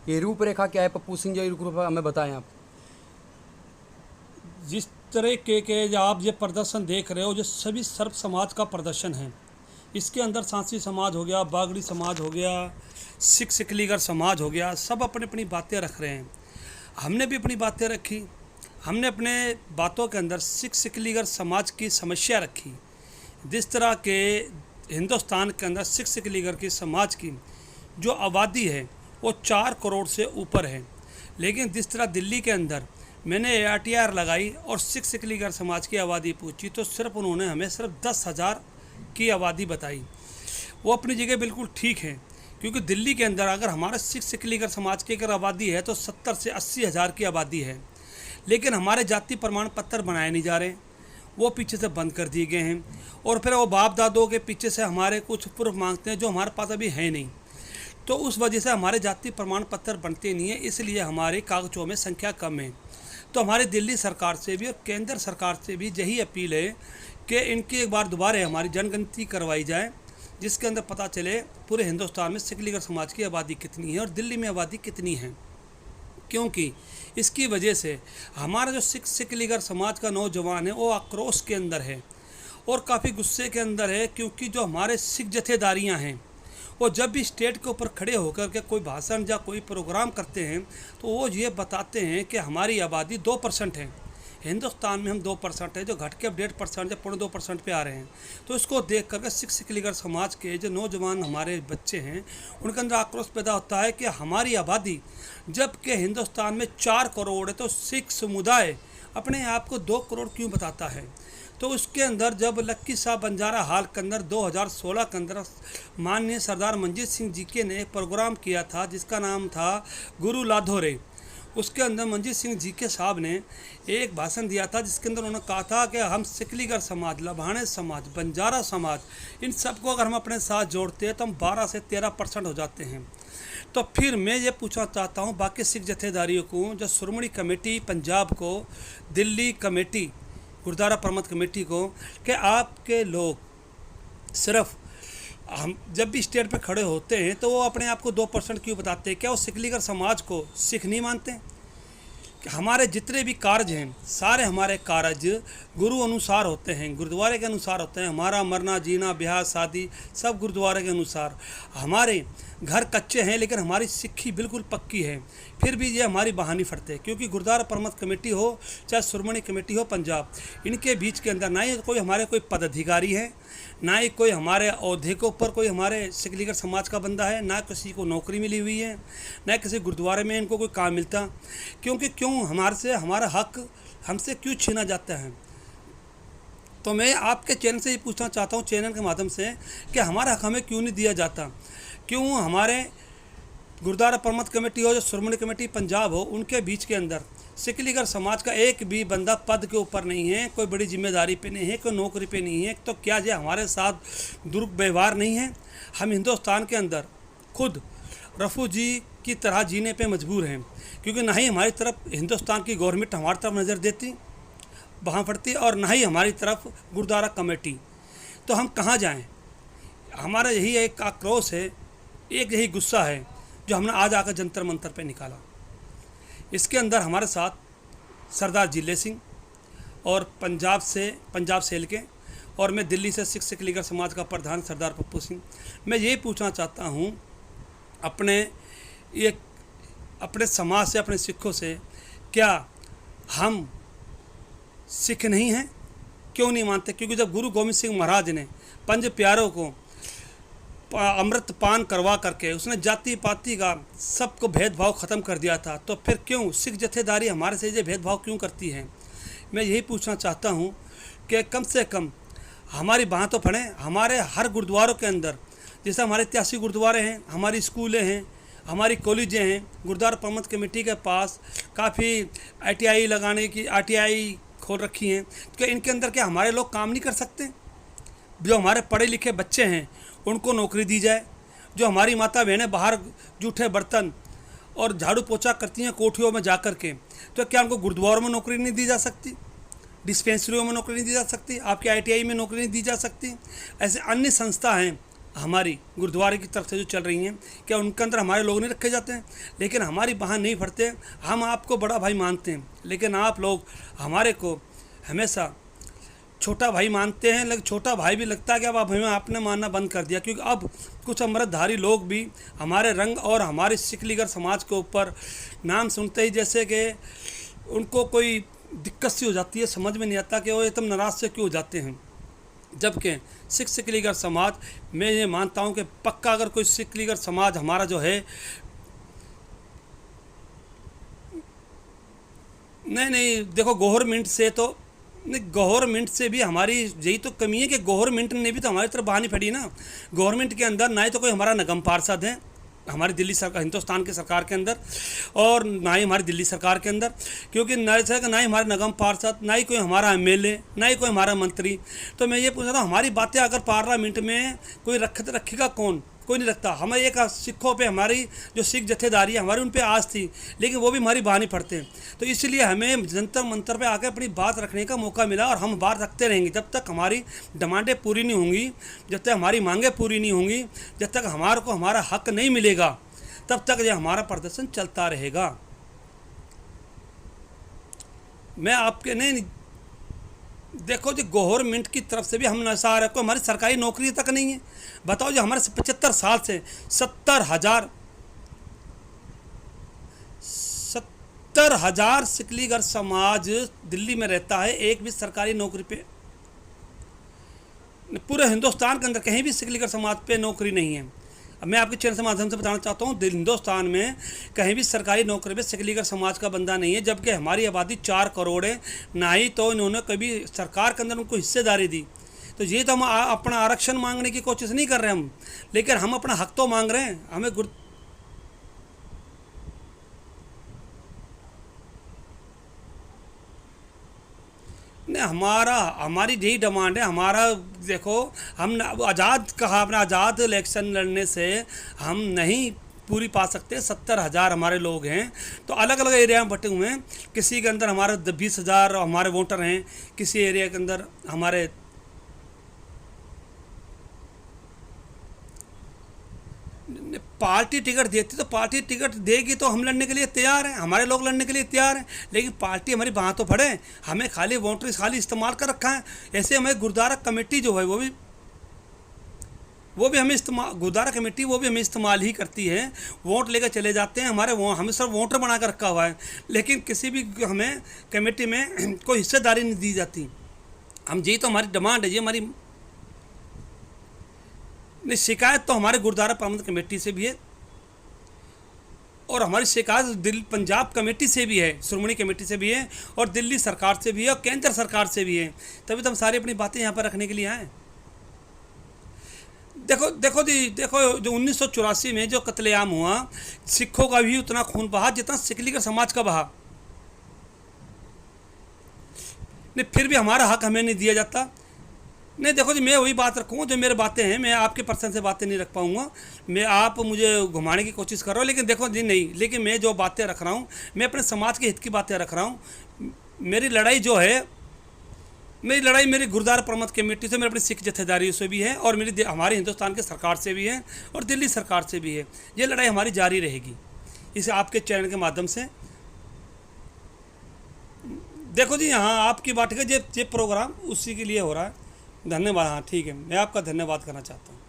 ये रूपरेखा क्या है पप्पू सिंह जी, रूपरेखा हमें बताएं आप। जिस तरह के जो आप ये प्रदर्शन देख रहे हो, जो सभी सर्व समाज का प्रदर्शन है। इसके अंदर सांसी समाज हो गया, बागड़ी समाज हो गया, सिख सिकलीगर समाज हो गया, सब अपनी अपनी बातें रख रहे हैं। हमने भी अपनी बातें रखी। हमने अपने बातों के अंदर सिख सिकलीगर समाज की समस्या रखी। जिस तरह के हिंदुस्तान के अंदर सिख सिकलीगर की समाज की जो आबादी है वो 4 करोड़ से ऊपर है, लेकिन जिस तरह दिल्ली के अंदर मैंने ARTR लगाई और सिख सिकलीगर समाज की आबादी पूछी तो सिर्फ उन्होंने हमें सिर्फ 10,000 की आबादी बताई। वो अपनी जगह बिल्कुल ठीक है, क्योंकि दिल्ली के अंदर अगर हमारा सिख सिकलीगर समाज की अगर आबादी है तो 70 से 80 हज़ार की आबादी है, लेकिन हमारे जाति प्रमाण पत्र बनाए नहीं जा रहे, वो पीछे से बंद कर दिए गए हैं। और फिर वो बाप दादों के पीछे से हमारे कुछ प्रूफ मांगते हैं जो हमारे पास अभी है नहीं, तो उस वजह से हमारे जाति प्रमाण पत्र बनते नहीं है, इसलिए हमारे कागजों में संख्या कम है। तो हमारी दिल्ली सरकार से भी और केंद्र सरकार से भी यही अपील है कि इनकी एक बार दोबारा हमारी जनगणति करवाई जाए, जिसके अंदर पता चले पूरे हिंदुस्तान में सिकलीगर समाज की आबादी कितनी है और दिल्ली में आबादी कितनी है। क्योंकि इसकी वजह से हमारा जो सिख सिकलीगर समाज का नौजवान है वो आक्रोश के अंदर है और काफ़ी गुस्से के अंदर है, क्योंकि जो हमारे सिख जथेदारियाँ हैं वो जब भी स्टेट के ऊपर खड़े होकर के कोई भाषण या कोई प्रोग्राम करते हैं तो वो ये बताते हैं कि हमारी आबादी 2% है, हिंदुस्तान में हम 2% है, जो घट के अब 1.5% या 2.5% पे आ रहे हैं। तो इसको देख करके सिख सिकलीगर समाज के जो नौजवान हमारे बच्चे हैं उनके अंदर आक्रोश पैदा होता है कि हमारी आबादी जबकि हिंदुस्तान में 4 करोड़ है तो सिख समुदाय अपने आप को 2 करोड़ क्यों बताता है। तो उसके अंदर जब लक्की शाह बंजारा हाल के अंदर 2016 के अंदर माननीय सरदार मंजीत सिंह जी के ने एक प्रोग्राम किया था जिसका नाम था गुरु लाधोरे, उसके अंदर मंजीत सिंह जी के साहब ने एक भाषण दिया था जिसके अंदर उन्होंने कहा था कि हम सिकलीगर समाज, लभाणे समाज, बंजारा समाज, इन सबको अगर हम अपने साथ जोड़ते हैं तो हम 12 से 13% हो जाते हैं। तो फिर मैं ये पूछना चाहता हूँ बाकी सिख जथेदारियों को, जो श्रोमणी कमेटी पंजाब को, दिल्ली कमेटी, गुरुद्वारा प्रबंध कमेटी को, कि आपके लोग सिर्फ हम जब भी स्टेट पे खड़े होते हैं तो वो अपने आप को 2% क्यों बताते हैं? क्या वो सिकलीगर समाज को सिख नहीं मानते? कि हमारे जितने भी कार्य हैं सारे हमारे कार्य गुरु अनुसार होते हैं, गुरुद्वारे के अनुसार होते हैं। हमारा मरना जीना ब्याह शादी सब गुरुद्वारे के अनुसार। हमारे घर कच्चे हैं लेकिन हमारी सिक्खी बिल्कुल पक्की है, फिर भी ये हमारी बहानी फटते हैं, क्योंकि गुरुद्वारा प्रबंध कमेटी हो चाहे श्रोमणी कमेटी हो पंजाब, इनके बीच के अंदर ना ही कोई हमारे कोई पदाधिकारी है, ना ही कोई हमारे अहदे के ऊपर कोई हमारे सिकलीगर समाज का बंदा है, ना किसी को नौकरी मिली हुई है, ना किसी गुरुद्वारे में इनको कोई काम मिलता। क्योंकि क्यों हमारे से हमारा हक हमसे क्यों छीना जाता है? तो मैं आपके चैनल से ये पूछना चाहता हूँ, चैनल के माध्यम से, कि हमारा हक हमें क्यों नहीं दिया जाता? क्यों हमारे गुरुद्वारा प्रबंध कमेटी हो, जो श्रोमणी कमेटी पंजाब हो, उनके बीच के अंदर सिकलीगर समाज का एक भी बंदा पद के ऊपर नहीं है, कोई बड़ी जिम्मेदारी पे नहीं है, कोई नौकरी पे नहीं है? तो क्या ये हमारे साथ दुर्व्यवहार नहीं है? हम हिंदुस्तान के अंदर खुद रफू जी की तरह जीने पे मजबूर हैं, क्योंकि ना ही हमारी तरफ हिंदुस्तान की गवर्नमेंट हमारी तरफ नज़र देती वहाँ पड़ती और ना ही हमारी तरफ गुरुद्वारा कमेटी। तो हम कहाँ जाएं? हमारा यही एक आक्रोश है, एक यही गुस्सा है जो हमने आज आकर जंतर मंतर पे निकाला। इसके अंदर हमारे साथ सरदार जिले सिंह और पंजाब सेल के, और मैं दिल्ली से सिख सिकलीगर समाज का प्रधान सरदार पप्पू सिंह। मैं यही पूछना चाहता हूँ अपने समाज से, अपने सिखों से, क्या हम सिख नहीं हैं? क्यों नहीं मानते? क्योंकि जब गुरु गोविंद सिंह महाराज ने 5 प्यारों को अमृत पान करवा करके उसने जाति पाति का सबको भेदभाव ख़त्म कर दिया था, तो फिर क्यों सिख जथेदारी हमारे से ये भेदभाव क्यों करती है? मैं यही पूछना चाहता हूँ कि कम से कम हमारी बात तो पढ़ें। हमारे हर गुरुद्वारों के अंदर, जैसे हमारे ऐतिहासिक गुरुद्वारे हैं, हमारी स्कूलें हैं, हमारी कॉलेजें हैं, गुरुद्वारा प्रबंध कमेटी के पास काफ़ी ITI लगाने की RTI खोल रखी हैं, तो क्या इनके अंदर क्या हमारे लोग काम नहीं कर सकते? जो हमारे पढ़े लिखे बच्चे हैं उनको नौकरी दी जाए। जो हमारी माता बहनें बाहर जूठे बर्तन और झाड़ू पोछा करती हैं कोठियों में जा कर के, तो क्या उनको गुरुद्वारों में नौकरी नहीं दी जा सकती? डिस्पेंसरियों में नौकरी नहीं दी जा सकती? आपके ITI में नौकरी नहीं दी जा सकती? ऐसे अन्य संस्था हैं हमारी गुरुद्वारे की तरफ से जो चल रही हैं, क्या उनके अंदर हमारे लोग नहीं रखे जाते हैं? लेकिन हमारी बाँह नहीं फटते। हम आपको बड़ा भाई मानते हैं, लेकिन आप लोग हमारे को हमेशा छोटा भाई मानते हैं। लेकिन छोटा भाई भी लगता है कि अब हमें आपने मानना बंद कर दिया, क्योंकि अब कुछ अमृतधारी लोग भी हमारे रंग और हमारे सिख लीगर समाज के ऊपर नाम सुनते ही जैसे कि उनको कोई दिक्कत सी हो जाती है। समझ में नहीं आता कि वो एकदम नाराज़ से क्यों हो जाते हैं। जबकि सिख लीगर समाज, मैं ये मानता हूँ कि पक्का अगर कोई सिख लीगर समाज हमारा जो है, नहीं देखो, गवर्नमेंट से तो नहीं, गवर्नमेंट से भी हमारी यही तो कमी है कि गवर्नमेंट ने भी तो हमारी तरफ बाहर नहीं फटी ना। गवर्नमेंट के अंदर ना ही तो कोई हमारा नगम पार्षद है हमारी दिल्ली सरकार, हिंदुस्तान की सरकार के अंदर, और ना ही हमारी दिल्ली सरकार के अंदर, क्योंकि ना ही हमारे नगम पार्षद, ना ही कोई हमारा एमएलए, ना ही कोई हमारा मंत्री। तो मैं ये पूछ रहा हूँ, हमारी बातें अगर पार्लियामेंट में कोई रखेगा कौन? कोई नहीं रखता। हमें एक सिखों पे, हमारी जो सिख जत्थेदारी है हमारी, उन पे आस थी, लेकिन वो भी हमारी बात नहीं पड़ते। तो इसलिए हमें जंतर मंतर पे आकर अपनी बात रखने का मौका मिला, और हम बात रखते रहेंगे जब तक हमारी डिमांडें पूरी नहीं होंगी, जब तक हमारी मांगें पूरी नहीं होंगी, जब तक हमारे को हमारा हक नहीं मिलेगा, तब तक ये हमारा प्रदर्शन चलता रहेगा। मैं आपके नहीं, देखो जी, गवर्नमेंट की तरफ से भी हम नशा रखो, हमारी सरकारी नौकरी तक नहीं है। बताओ जी, हमारे 75 साल से 70,000 सिख लीगर समाज दिल्ली में रहता है, एक भी सरकारी नौकरी पे, पूरे हिंदुस्तान के अंदर कहीं भी सिख लीगर समाज पे नौकरी नहीं है। अब मैं आपके चैनल के माध्यम से बताना चाहता हूँ, हिंदुस्तान में कहीं भी सरकारी नौकरी पे सिख लीगर समाज का बंदा नहीं है, जबकि हमारी आबादी 4 करोड़ है। ना ही तो इन्होंने कभी सरकार के अंदर उनको हिस्सेदारी दी। तो ये तो हम अपना आरक्षण मांगने की कोशिश नहीं कर रहे हम, लेकिन हम अपना हक तो मांग रहे हैं। हमें नहीं, हमारी यही डिमांड है। हमारा देखो, हम आज़ाद कहा, अपना आज़ाद इलेक्शन लड़ने से हम नहीं पूरी पा सकते। 70,000 हमारे लोग हैं, तो अलग अलग एरिया में बटे हुए हैं। किसी के अंदर हमारे 20,000 हमारे वोटर हैं, किसी एरिया के अंदर हमारे पार्टी टिकट देती, तो पार्टी टिकट देगी तो हम लड़ने के लिए तैयार हैं, हमारे लोग लड़ने के लिए तैयार हैं। लेकिन पार्टी हमारी बाँह तो फड़े, हमें खाली वोटर खाली इस्तेमाल कर रखा है। ऐसे हमें गुरुद्वारा कमेटी जो है वो भी हमें इस्तेमाल, गुरुद्वारा कमेटी वो भी हमें इस्तेमाल ही करती है। वोट लेकर चले जाते हैं हमारे, वो हमें सब वोटर बना कर रखा हुआ है, लेकिन किसी भी हमें कमेटी में कोई हिस्सेदारी नहीं दी जाती। हम यही तो हमारी डिमांड है, ये हमारी नहीं। शिकायत तो हमारे गुरुद्वारा प्रबंधन कमेटी से भी है, और हमारी शिकायत दिल्ली पंजाब कमेटी से भी है, श्रोमणी कमेटी से भी है, और दिल्ली सरकार से भी है, और केंद्र सरकार से भी है। तभी तो हम सारी अपनी बातें यहाँ पर रखने के लिए आए। देखो जी, देखो जो 1984 में जो कत्लेआम हुआ, सिखों का भी उतना खून बहा जितना सिख लीगर समाज का बहा। नहीं, फिर भी हमारा हक हमें नहीं दिया जाता। नहीं, देखो जी, मैं वही बात रखूँगा जो मेरे बातें हैं। मैं आपके पर्सन से बातें नहीं रख पाऊँगा, मैं आप मुझे घुमाने की कोशिश कर रहा हूँ। लेकिन देखो जी, नहीं, लेकिन मैं जो बातें रख रहा हूँ, मैं अपने समाज के हित की बातें रख रहा हूँ। मेरी लड़ाई जो है, मेरी गुरुद्वारा प्रबंधन कमेटी से, मेरी अपनी सिख जत्थेदारी से भी है, और मेरी हमारी हिंदुस्तान की सरकार से भी है, और दिल्ली सरकार से भी है। ये लड़ाई हमारी जारी रहेगी, इसे आपके चैनल के माध्यम से। देखो जी, यहाँ आपकी बात है, ये प्रोग्राम उसी के लिए हो रहा है। धन्यवाद। हाँ, ठीक है, मैं आपका धन्यवाद करना चाहता हूँ।